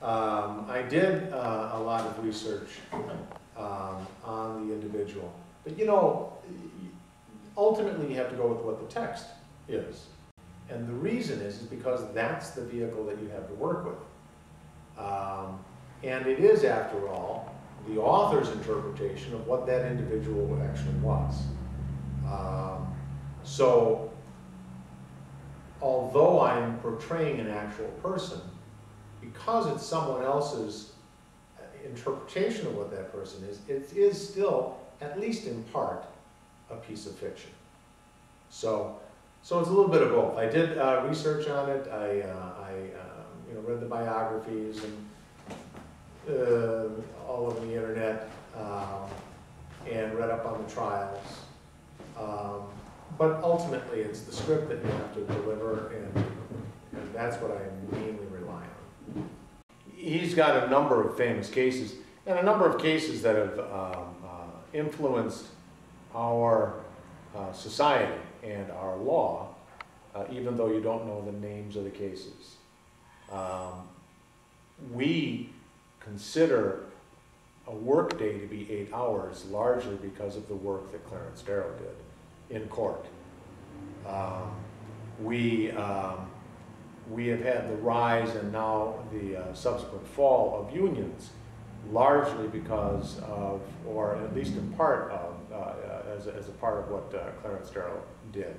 I did a lot of research on the individual. But you know, ultimately you have to go with what the text is. And the reason is because that's the vehicle that you have to work with. And it is, after all, the author's interpretation of what that individual actually was. So, although I'm portraying an actual person, because it's someone else's interpretation of what that person is, it is still, at least in part, a piece of fiction. So it's a little bit of both. I did research on it. I read the biographies and all over the internet, and read up on the trials. But ultimately, it's the script that you have to deliver, and that's what I mainly rely on. He's got a number of famous cases, and a number of cases that have influenced our society and our law, even though you don't know the names of the cases. We consider a work day to be 8 hours largely because of the work that Clarence Darrow did in court. We have had the rise and now the subsequent fall of unions largely because of, or at least in part of, as a part of what Clarence Darrow did.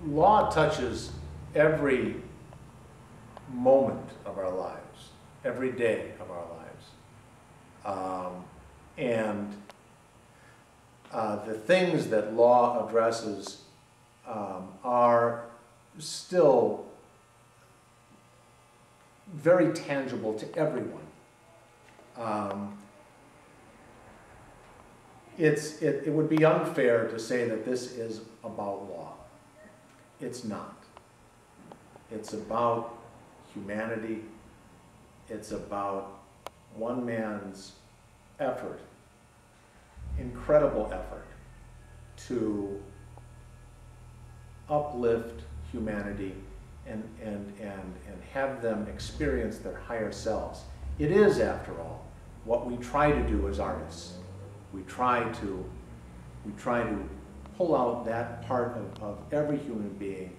Law touches every moment of our lives, every day of our lives. And the things that law addresses are still very tangible to everyone. It would be unfair to say that this is about law. It's not. It's about humanity. It's about one man's effort, incredible effort, to uplift humanity and have them experience their higher selves. It is, after all, what we try to do as artists. We try to pull out that part of every human being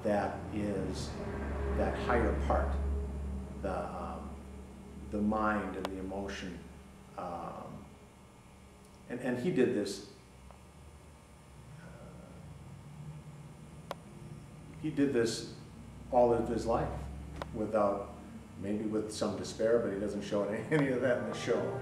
that is that higher part, the mind and the emotion. And he did this. He did this all of his life, maybe with some despair, but he doesn't show any of that in the show.